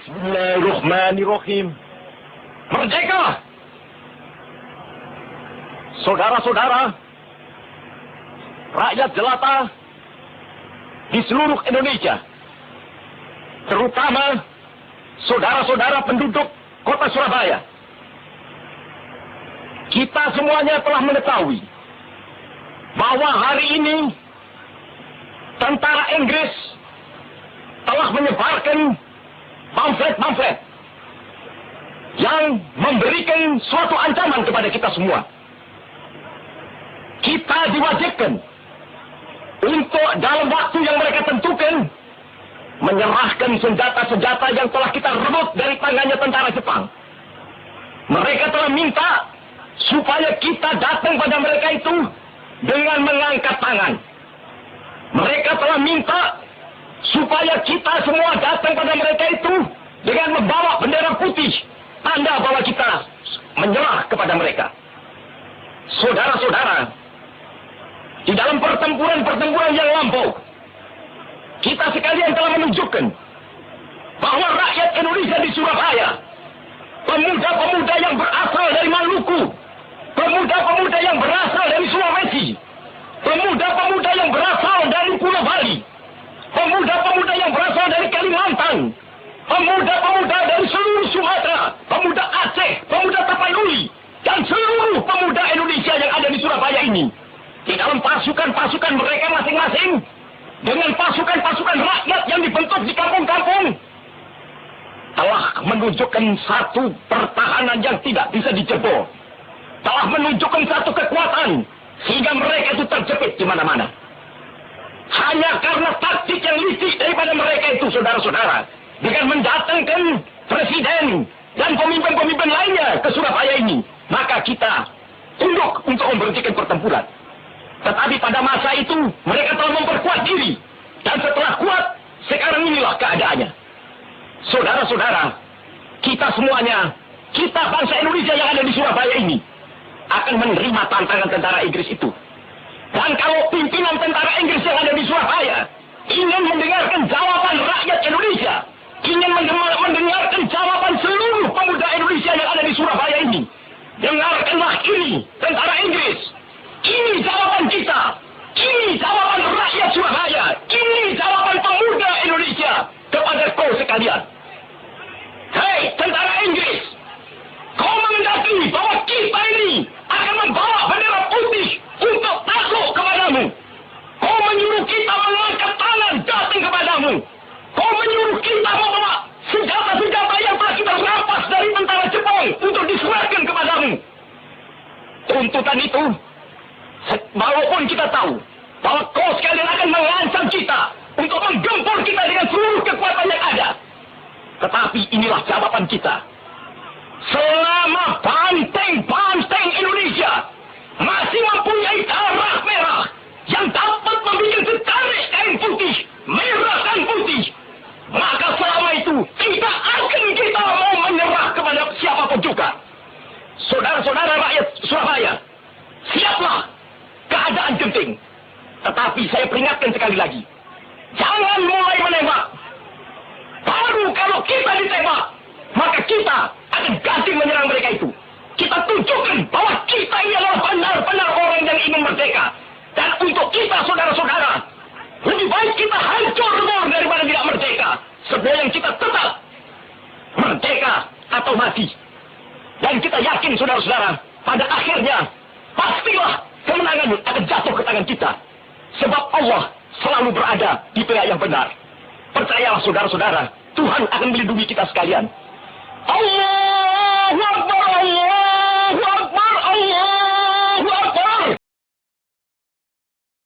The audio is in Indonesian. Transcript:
Bismillahirrahmanirrahim. Merdeka! Saudara-saudara, rakyat jelata di seluruh Indonesia, terutama saudara-saudara penduduk kota Surabaya, kita semuanya telah mengetahui bahwa hari ini tentara Inggris telah menyebarkan pamflet-pamflet yang memberikan suatu ancaman kepada kita semua. Kita diwajibkan untuk dalam waktu yang mereka tentukan menyerahkan senjata-senjata yang telah kita rebut dari tangannya tentara Jepang. Mereka telah minta supaya kita datang pada mereka itu dengan mengangkat tangan. Mereka telah minta supaya kita semua datang pada mereka itu dengan membawa bendera putih, tanda bahwa kita menyerah kepada mereka. Saudara-saudara, di dalam pertempuran-pertempuran yang lampau, kita sekalian telah menunjukkan bahwa rakyat Indonesia di Surabaya, pemuda-pemuda yang berasal dari Maluku, pemuda-pemuda yang berasal dari Sulawesi, pemuda-pemuda yang berasal dari Pulau Bali, pemuda-pemuda yang berasal dari Kalimantan, pemuda-pemuda dari seluruh Sumatera, pemuda Aceh, pemuda Tapanuli, dan seluruh pemuda Indonesia yang ada di Surabaya ini, di dalam pasukan-pasukan mereka masing-masing, dengan pasukan-pasukan rakyat yang dibentuk di kampung-kampung, telah menunjukkan satu pertahanan yang tidak bisa dijebol, telah menunjukkan satu kekuatan sehingga mereka itu terjepit di mana-mana. Hanya karena taktik yang licik daripada mereka itu, saudara-saudara, dengan mendatangkan presiden dan pemimpin-pemimpin lainnya ke Surabaya ini, maka kita tunduk untuk memberhentikan pertempuran. Tetapi pada masa itu mereka telah memperkuat diri, dan setelah kuat, sekarang inilah keadaannya. Saudara-saudara, kita semuanya, kita bangsa Indonesia yang ada di Surabaya ini, akan menerima tantangan tentara Inggris itu. Dan kalau pimpinan tentara Inggris yang ada di Surabaya ingin mendengarkan jawaban rakyat Indonesia, ingin mendengarkan jawaban seluruh pemuda Indonesia yang ada di Surabaya ini, dengarkanlah ini, tentara Inggris. Ini jawaban kita. Ini jawaban rakyat Surabaya. Ini jawaban pemuda Indonesia kepada kau sekalian. Hei, tentara Inggris, kau mengendaki bahwa kita ini akan membawa bendera putih untuk takluk kepadamu. Kau menyuruh kita mengangkat tangan datang kepadamu. Kau menyuruh kita membawa senjata-senjata yang telah kita rampas dari tentara Jepang untuk diserahkan kepadamu. Tuntutan itu, walaupun kita tahu bahwa kau sekalian akan mengancam kita untuk menggempur kita dengan seluruh kekuatan yang ada, tetapi inilah jawaban kita. Selama banteng-banteng Indonesia masih mempunyai darah merah yang dapat membuat setarik kain putih, merah dan putih, maka selama itu tidak akan kita mau menyerah kepada siapapun juga. Saudara-saudara rakyat Surabaya, siaplah, keadaan genting. Tetapi saya peringatkan sekali lagi, jangan mulai menembak. Baru kalau kita ditembak, maka kita akan ganti menyerang mereka itu. Kita tunjukkan bahwa kita ini adalah benar-benar orang yang ingin merdeka. Dan untuk kita, saudara-saudara, lebih baik kita hancur daripada tidak merdeka, sebelum kita tetap merdeka atau mati. Dan kita yakin, saudara-saudara, pada akhirnya pastilah kemenangan akan jatuh ke tangan kita. Sebab Allah selalu berada di pihak yang benar. Percayalah, saudara-saudara, Tuhan akan melindungi kita sekalian. Allah